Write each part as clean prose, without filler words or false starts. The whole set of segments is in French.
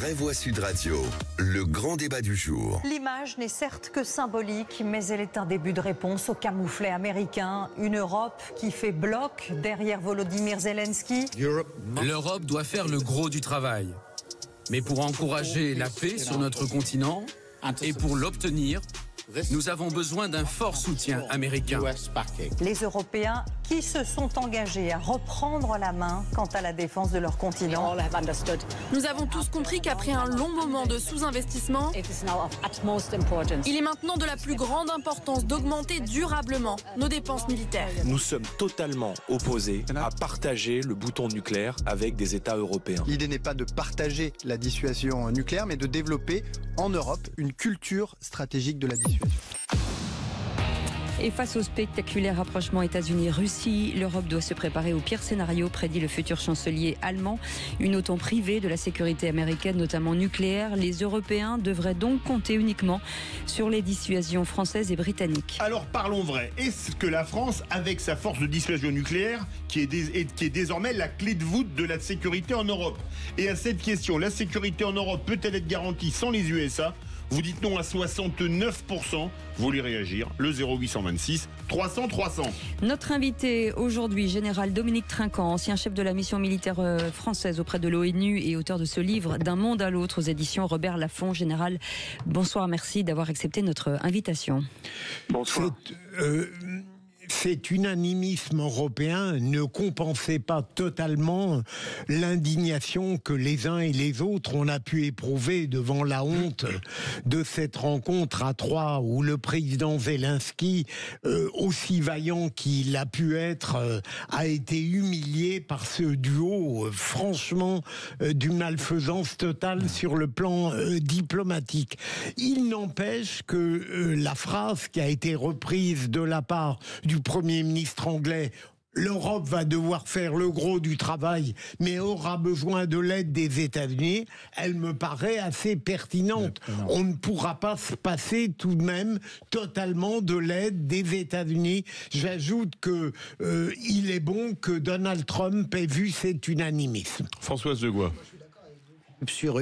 Vraie Voix Sud Radio, le grand débat du jour. L'image n'est certes que symbolique, mais elle est un début de réponse au camouflet américain. Une Europe qui fait bloc derrière Volodymyr Zelensky. L'Europe doit faire le gros du travail. Mais pour encourager la paix sur notre continent et pour l'obtenir, nous avons besoin d'un fort soutien américain. Les Européens qui se sont engagés à reprendre la main quant à la défense de leur continent. Nous avons tous compris qu'après un long moment de sous-investissement, il est maintenant de la plus grande importance d'augmenter durablement nos dépenses militaires. Nous sommes totalement opposés à partager le bouton nucléaire avec des États européens. L'idée n'est pas de partager la dissuasion nucléaire, mais de développer en Europe une culture stratégique de la dissuasion. Et face au spectaculaire rapprochement États-Unis-Russie, l'Europe doit se préparer au pire scénario, prédit le futur chancelier allemand. Une OTAN privée de la sécurité américaine, notamment nucléaire. Les Européens devraient donc compter uniquement sur les dissuasions françaises et britanniques. Alors parlons vrai. Est-ce que la France, avec sa force de dissuasion nucléaire, qui est désormais la clé de voûte de la sécurité en Europe? Et à cette question, la sécurité en Europe peut-elle être garantie sans les USA? Vous dites non à 69%. Vous voulez réagir? Le 0826 300 300. Notre invité aujourd'hui, général Dominique Trinquant, ancien chef de la mission militaire française auprès de l'ONU et auteur de ce livre D'un monde à l'autre aux éditions Robert Laffont. Général, bonsoir, merci d'avoir accepté notre invitation. Bonsoir. Cet unanimisme européen ne compensait pas totalement l'indignation que les uns et les autres on a pu éprouver devant la honte de cette rencontre à Troyes où le président Zelensky, aussi vaillant qu'il a pu être, a été humilié par ce duo, franchement, d'une malfaisance totale sur le plan diplomatique. Il n'empêche que la phrase qui a été reprise de la part du Premier ministre anglais, l'Europe va devoir faire le gros du travail, mais aura besoin de l'aide des États-Unis, elle me paraît assez pertinente. On ne pourra pas se passer tout de même totalement de l'aide des États-Unis. J'ajoute que il est bon que Donald Trump ait vu cet unanimisme. Françoise Degois.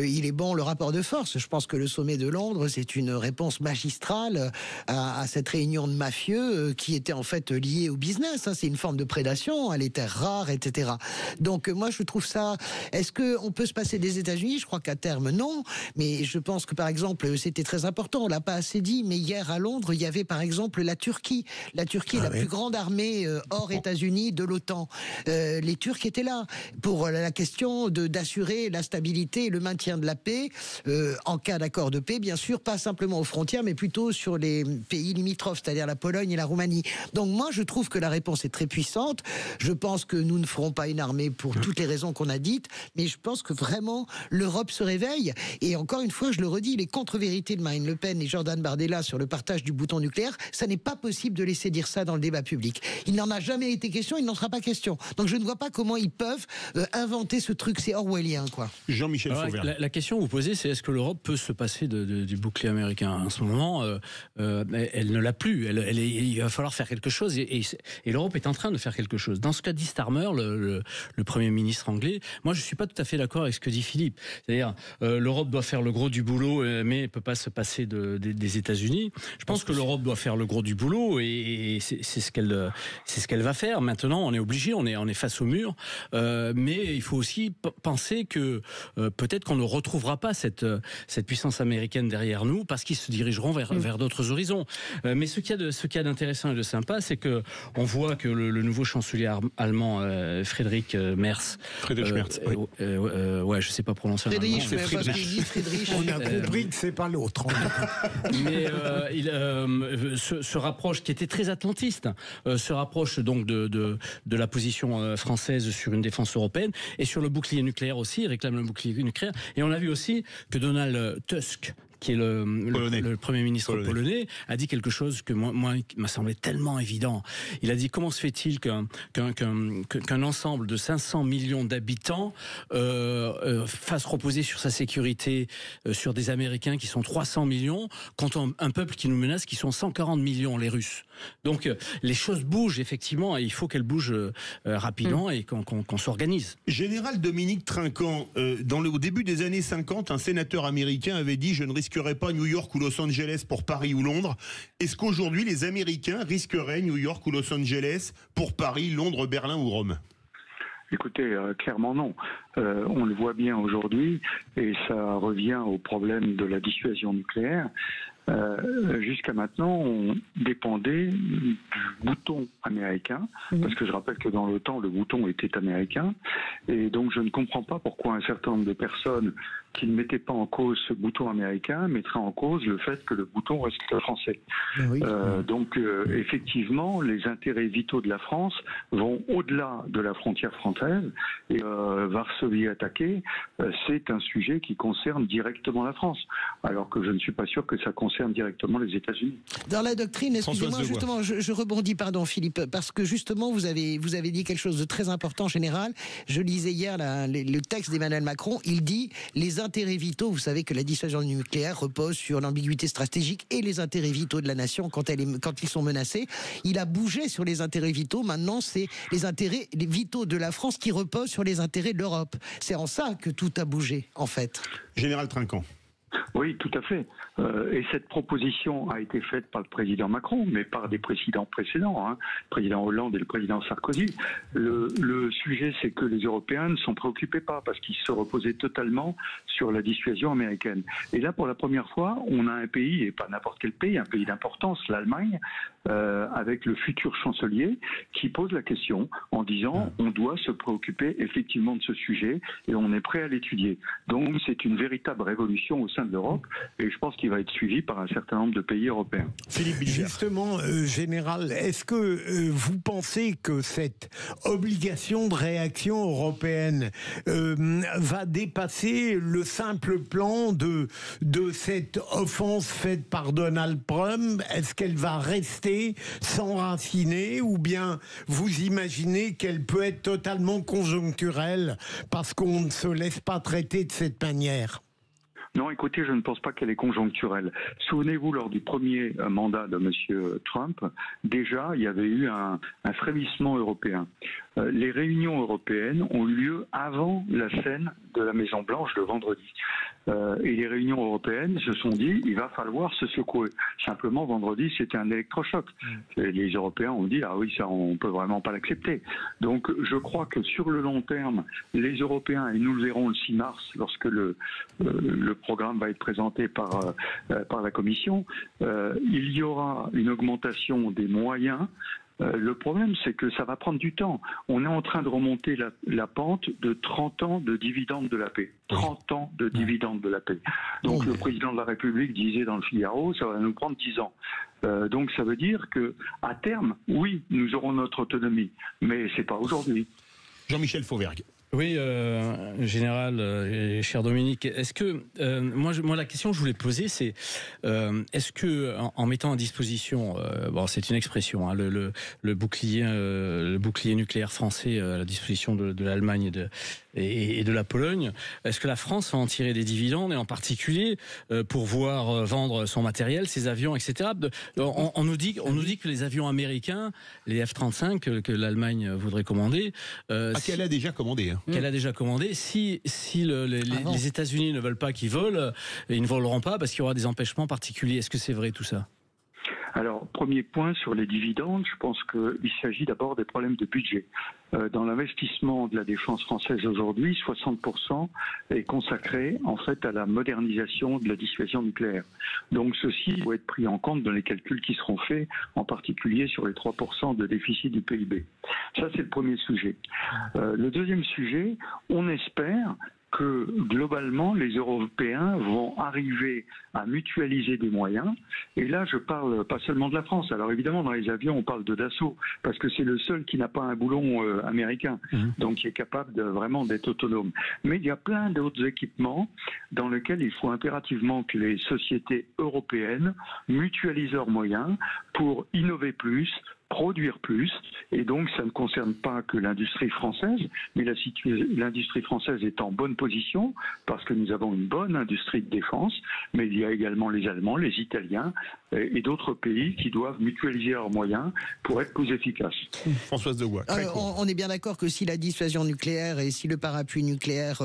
Il est bon le rapport de force. Je pense que le sommet de Londres, c'est une réponse magistrale à cette réunion de mafieux qui était en fait liée au business. C'est une forme de prédation, les terres rares, etc. Donc moi je trouve ça... Est-ce qu'on peut se passer des États-Unis? Je crois qu'à terme non, mais je pense que par exemple c'était très important, on l'a pas assez dit, mais hier à Londres il y avait par exemple la Turquie. La Turquie est la plus grande armée hors États-Unis de l'OTAN. Les Turcs étaient là pour la question d'assurer la stabilité, le maintien de la paix, en cas d'accord de paix, bien sûr, pas simplement aux frontières, mais plutôt sur les pays limitrophes, c'est-à-dire la Pologne et la Roumanie. Donc moi, je trouve que la réponse est très puissante. Je pense que nous ne ferons pas une armée pour toutes les raisons qu'on a dites, mais je pense que vraiment, l'Europe se réveille. Et encore une fois, je le redis, les contre-vérités de Marine Le Pen et Jordan Bardella sur le partage du bouton nucléaire, ça n'est pas possible de laisser dire ça dans le débat public. Il n'en a jamais été question, il n'en sera pas question. Donc je ne vois pas comment ils peuvent inventer ce truc, c'est orwellien, quoi. Jean-Michel Fauvergne. La question que vous posez, c'est est-ce que l'Europe peut se passer du bouclier américain? En ce moment, elle ne l'a plus. Il va falloir faire quelque chose et l'Europe est en train de faire quelque chose. Dans ce qu'a dit Starmer, le Premier ministre anglais, moi je ne suis pas tout à fait d'accord avec ce que dit Philippe. C'est-à-dire, l'Europe doit faire le gros du boulot, mais elle ne peut pas se passer des États-Unis. Je pense que l'Europe doit faire le gros du boulot et c'est ce qu'elle va faire. Maintenant, on est obligé, on est face au mur, mais il faut aussi penser que peut-être qu'on ne retrouvera pas cette puissance américaine derrière nous parce qu'ils se dirigeront vers d'autres horizons. Mais ce qu'il y a d'intéressant et de sympa, c'est que on voit que le nouveau chancelier allemand Friedrich Merz, je sais pas prononcer allemand. On a compris que c'est pas l'autre. Mais il se rapproche, qui était très atlantiste, se rapproche donc de la position française sur une défense européenne et sur le bouclier nucléaire aussi. Il réclame le bouclier nucléaire. Et on a vu aussi que Donald Tusk, qui est le Premier ministre polonais, a dit quelque chose que moi il m'a semblé tellement évident. Il a dit: comment se fait-il qu'un ensemble de 500 millions d'habitants fasse reposer sur sa sécurité sur des Américains qui sont 300 millions, contre un peuple qui nous menace qui sont 140 millions, les Russes. Donc les choses bougent effectivement et il faut qu'elles bougent rapidement et qu'on s'organise. Général Dominique Trinquant, au début des années 50, un sénateur américain avait dit « Je ne risquerai pas New York ou Los Angeles pour Paris ou Londres ». Est-ce qu'aujourd'hui les Américains risqueraient New York ou Los Angeles pour Paris, Londres, Berlin ou Rome ? Écoutez, clairement non. On le voit bien aujourd'hui et ça revient au problème de la dissuasion nucléaire. Jusqu'à maintenant, on dépendait du bouton américain, parce que je rappelle que dans le temps, le bouton était américain, et donc je ne comprends pas pourquoi un certain nombre de personnes qui ne mettaient pas en cause ce bouton américain mettraient en cause le fait que le bouton reste français. Oui. Donc effectivement, les intérêts vitaux de la France vont au-delà de la frontière française, et Varsovie attaquée, c'est un sujet qui concerne directement la France, alors que je ne suis pas sûr que ça concerne directement les États-Unis. Dans la doctrine, excusez-moi, justement, je rebondis, pardon Philippe, parce que justement vous avez dit quelque chose de très important, général. Je lisais hier le texte d'Emmanuel Macron, il dit les intérêts vitaux, vous savez que la dissuasion nucléaire repose sur l'ambiguïté stratégique et les intérêts vitaux de la nation quand ils sont menacés. Il a bougé sur les intérêts vitaux, maintenant c'est les intérêts vitaux de la France qui reposent sur les intérêts de l'Europe. C'est en ça que tout a bougé, en fait. Général Trinquant. Oui, tout à fait. Et cette proposition a été faite par le président Macron, mais par des présidents précédents, le président Hollande et le président Sarkozy. Le sujet, c'est que les Européens ne s'en préoccupaient pas, parce qu'ils se reposaient totalement sur la dissuasion américaine. Et là, pour la première fois, on a un pays, et pas n'importe quel pays, un pays d'importance, l'Allemagne, avec le futur chancelier, qui pose la question en disant on doit se préoccuper effectivement de ce sujet, et on est prêt à l'étudier. Donc c'est une véritable révolution au sein de l'Europe, et je pense qu'il va être suivi par un certain nombre de pays européens. Philippe Bilger. Justement, Général, est-ce que vous pensez que cette obligation de réaction européenne va dépasser le simple plan de cette offense faite par Donald Trump? Est-ce qu'elle va rester s'enraciner, ou bien vous imaginez qu'elle peut être totalement conjoncturelle parce qu'on ne se laisse pas traiter de cette manière? Non, écoutez, je ne pense pas qu'elle est conjoncturelle. Souvenez-vous, lors du premier mandat de M. Trump, déjà, il y avait eu un frémissement européen. Les réunions européennes ont eu lieu avant la scène de la Maison-Blanche le vendredi. Et les réunions européennes se sont dit, il va falloir se secouer. Simplement, vendredi, c'était un électrochoc. Et les Européens ont dit, ah oui, ça, on peut vraiment pas l'accepter. Donc, je crois que sur le long terme, les Européens, et nous le verrons le 6 mars, lorsque le programme va être présenté par la Commission, il y aura une augmentation des moyens. Le problème, c'est que ça va prendre du temps. On est en train de remonter la pente de 30 ans de dividendes de la paix. 30 ans de dividendes de la paix. Donc le président de la République disait dans le Figaro, ça va nous prendre 10 ans. Donc ça veut dire que à terme, oui, nous aurons notre autonomie, mais c'est pas aujourd'hui. Jean-Michel Fauvergue. Oui, général, cher Dominique, est-ce que moi la question que je voulais poser, c'est est-ce que en mettant à disposition, bon, c'est une expression, le bouclier nucléaire français à la disposition de l'Allemagne et de la Pologne, est-ce que la France va en tirer des dividendes, et en particulier pour voir vendre son matériel, ses avions, etc. On nous dit que les avions américains, les F-35 que l'Allemagne voudrait commander, qu'elle a déjà commandé. Qu'elle a déjà commandé. Si les États-Unis ne veulent pas qu'ils volent, ils ne voleront pas parce qu'il y aura des empêchements particuliers. Est-ce que c'est vrai tout ça ? Alors, premier point sur les dividendes, je pense qu'il s'agit d'abord des problèmes de budget. Dans l'investissement de la défense française aujourd'hui, 60% est consacré en fait à la modernisation de la dissuasion nucléaire. Donc ceci doit être pris en compte dans les calculs qui seront faits, en particulier sur les 3% de déficit du PIB. Ça, c'est le premier sujet. Le deuxième sujet, on espère que globalement les Européens vont arriver à mutualiser des moyens, et là je parle pas seulement de la France. Alors évidemment dans les avions on parle de Dassault parce que c'est le seul qui n'a pas un boulon américain, donc qui est capable vraiment d'être autonome. Mais il y a plein d'autres équipements dans lesquels il faut impérativement que les sociétés européennes mutualisent leurs moyens pour innover plus, produire plus, et donc ça ne concerne pas que l'industrie française, mais l'industrie française est en bonne position parce que nous avons une bonne industrie de défense, mais il y a également les Allemands, les Italiens et d'autres pays qui doivent mutualiser leurs moyens pour être plus efficaces. Françoise Degois. On est bien d'accord que si la dissuasion nucléaire et si le parapluie nucléaire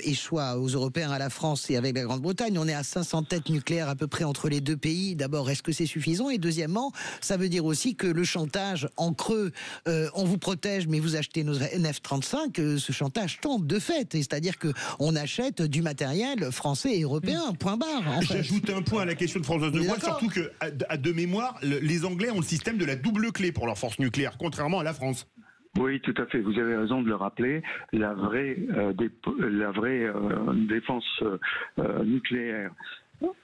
échoua aux Européens, à la France et avec la Grande-Bretagne, on est à 500 têtes nucléaires à peu près entre les deux pays. D'abord, est-ce que c'est suffisant? Et deuxièmement, ça veut dire aussi que le chantage en creux, on vous protège mais vous achetez nos F-35, ce chantage tombe de fait. C'est-à-dire qu'on achète du matériel français et européen, point barre. En fait. J'ajoute un point à la question de Françoise Degois, surtout que, de mémoire, les Anglais ont le système de la double clé pour leur force nucléaire, contrairement à la France. Oui, tout à fait. Vous avez raison de le rappeler. La vraie défense nucléaire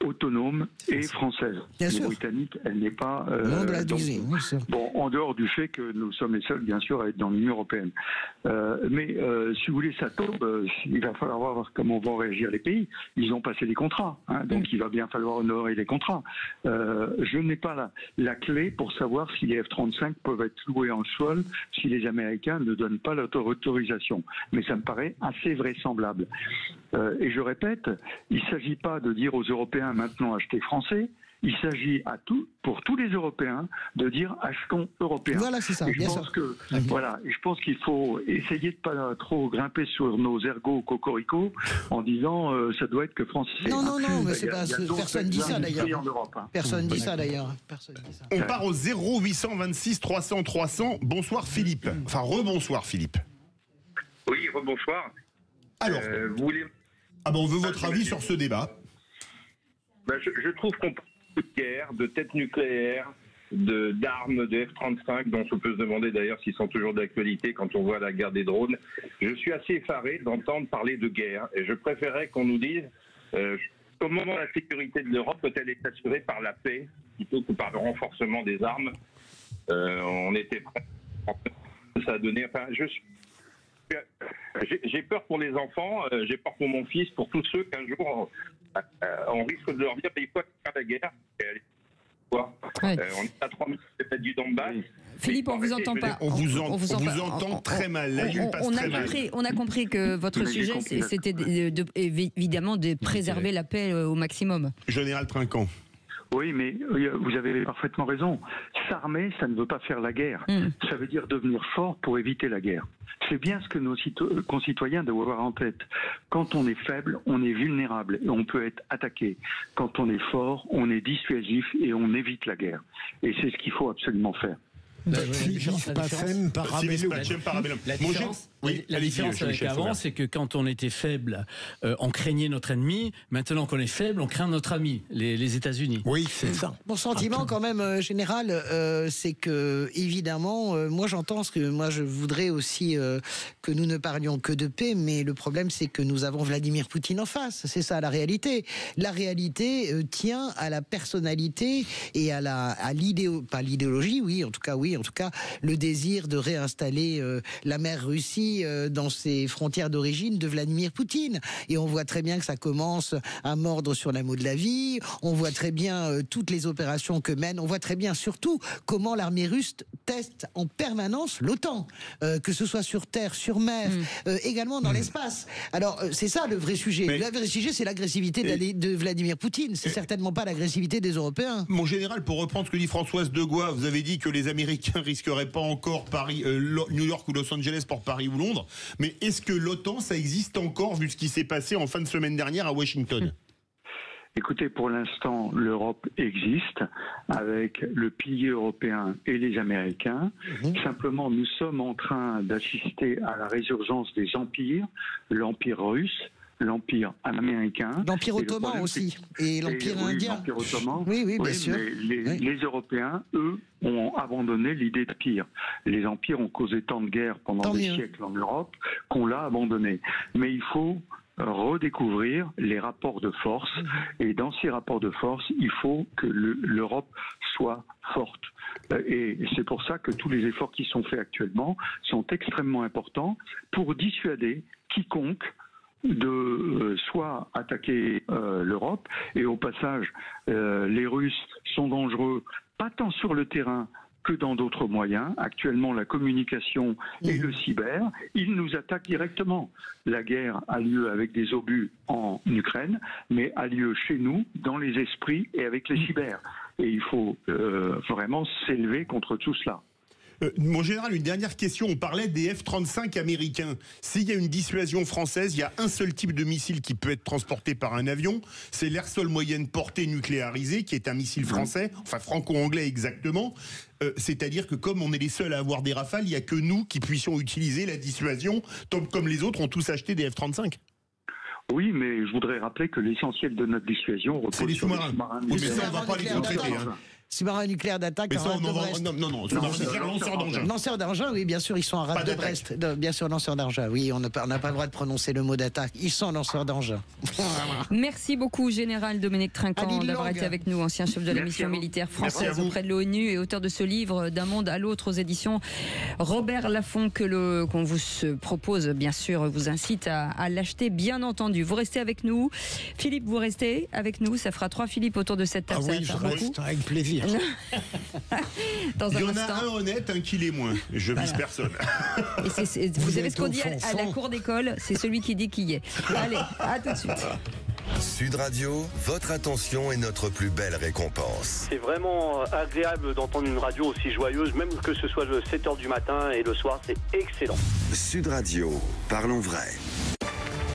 autonome et française. Les britanniques, elle n'est pas... bon, en dehors du fait que nous sommes les seuls, bien sûr, à être dans l'Union européenne. Mais si vous voulez, ça tombe, il va falloir voir comment vont réagir les pays. Ils ont passé des contrats, hein, donc il va bien falloir honorer les contrats. Je n'ai pas la clé pour savoir si les F-35 peuvent être loués en sol si les Américains ne donnent pas l'autorisation. Mais ça me paraît assez vraisemblable. Et je répète, il ne s'agit pas de dire aux Européens maintenant achetez français, il s'agit pour tous les Européens de dire achetons européens. Voilà, c'est ça. Et je pense qu'il faut essayer de pas trop grimper sur nos ergots cocorico en disant ça doit être que français. Non, mais c'est pas personne dit ça d'ailleurs. Personne dit ça d'ailleurs. On part au 0826 300 300. Bonsoir Philippe. Enfin rebonsoir Philippe. Oui, rebonsoir. Alors, vous voulez... on veut votre avis sur ce débat. Je trouve qu'on parle de guerre, de têtes nucléaires, d'armes, de F-35, dont on peut se demander d'ailleurs s'ils sont toujours d'actualité quand on voit la guerre des drones. Je suis assez effaré d'entendre parler de guerre et je préférerais qu'on nous dise comment la sécurité de l'Europe peut-elle être assurée par la paix plutôt que par le renforcement des armes. On était prêts. Ça a donné... Enfin, j'ai peur pour les enfants, j'ai peur pour mon fils, pour tous ceux qu'un jour on risque de leur dire il faut faire la guerre. On est à 3 minutes du Donbass. Philippe, on vous entend pas. On vous entend très mal. On a compris que votre sujet, c'était évidemment de préserver la paix au maximum. Général Trinquant. Oui, mais vous avez parfaitement raison. S'armer, ça ne veut pas faire la guerre. Ça veut dire devenir fort pour éviter la guerre. C'est bien ce que nos concitoyens doivent avoir en tête. Quand on est faible, on est vulnérable et on peut être attaqué. Quand on est fort, on est dissuasif et on évite la guerre. Et c'est ce qu'il faut absolument faire. La différence avec avant, c'est que quand on était faible, on craignait notre ennemi. Maintenant qu'on est faible, on craint notre ami, les États-Unis. Oui, c'est ça. Mon sentiment, quand même, général, c'est que, évidemment, moi j'entends ce que moi je voudrais aussi que nous ne parlions que de paix, mais le problème, c'est que nous avons Vladimir Poutine en face. C'est ça la réalité. La réalité tient à la personnalité et à l'idéologie, oui, en tout cas, le désir de réinstaller la mer Russie dans ses frontières d'origine de Vladimir Poutine. Et on voit très bien que ça commence à mordre sur la de la vie. On voit très bien toutes les opérations que mène. On voit très bien surtout comment l'armée russe teste en permanence l'OTAN, que ce soit sur terre, sur mer, également dans l'espace. Alors c'est ça le vrai sujet. Le vrai sujet, c'est l'agressivité de Vladimir Poutine. C'est certainement pas l'agressivité des Européens. Mon général, pour reprendre ce que dit Françoise Degois, vous avez dit que les Américains risqueraient pas encore Paris, New York ou Los Angeles pour Paris ou Londres. Mais est-ce que l'OTAN, ça existe encore vu ce qui s'est passé en fin de semaine dernière à Washington ? Écoutez, pour l'instant, l'Europe existe avec le pilier européen et les Américains. Simplement, nous sommes en train d'assister à la résurgence des empires, l'empire russe, l'empire américain. L'empire ottoman aussi. Et l'empire indien. L'empire ottoman. Oui, bien sûr. Mais les Européens, eux, ont abandonné l'idée de pire. Les empires ont causé tant de guerres pendant des siècles en Europe qu'on l'a abandonné. Mais il faut redécouvrir les rapports de force. Et dans ces rapports de force, il faut que l'Europe soit forte. Et c'est pour ça que tous les efforts qui sont faits actuellement sont extrêmement importants pour dissuader quiconque de soit attaquer l'Europe. Et au passage, les Russes sont dangereux, pas tant sur le terrain que dans d'autres moyens. Actuellement, la communication et le cyber, ils nous attaquent directement. La guerre a lieu avec des obus en Ukraine, mais a lieu chez nous, dans les esprits et avec les cyber. Et il faut vraiment s'élever contre tout cela. Mon général, une dernière question. On parlait des F-35 américains. S'il y a une dissuasion française, il y a un seul type de missile qui peut être transporté par un avion. C'est l'air sol moyenne portée nucléarisé, qui est un missile français, enfin franco-anglais exactement. C'est-à-dire que comme on est les seuls à avoir des Rafales, il n'y a que nous qui puissions utiliser la dissuasion, comme les autres ont tous acheté des F-35. Oui, mais je voudrais rappeler que l'essentiel de notre dissuasion repose sur les sous-marins. Oui, mais ça, on ne va pas les sous-traiter. Sous-marin nucléaire d'attaque. Mais ça, non, lanceur d'engin. Lanceur d'engin, oui, bien sûr, ils sont à rade de Brest. Bien sûr, lanceur d'engin. Oui, on n'a pas le droit de prononcer le mot d'attaque. Ils sont lanceurs d'engin. Merci beaucoup, Général Dominique Trinquant, d'avoir été avec nous, ancien chef de la mission militaire française auprès de l'ONU et auteur de ce livre D'un monde à l'autre aux éditions Robert Laffont, qu'on vous propose, bien sûr, vous incite à l'acheter, bien entendu. Vous restez avec nous. Philippe, vous restez avec nous. Ça fera 3 Philippe autour de cette table. Ah oui, je reste avec plaisir. Dans il y en a un honnête, un qui l'est moins. Je vise personne. Et vous savez ce qu'on dit à la cour d'école, c'est celui qui dit qui y est. Allez, à tout de suite. Sud Radio, votre attention est notre plus belle récompense. C'est vraiment agréable d'entendre une radio aussi joyeuse, même que ce soit le 7h du matin et le soir, c'est excellent. Sud Radio, parlons vrai.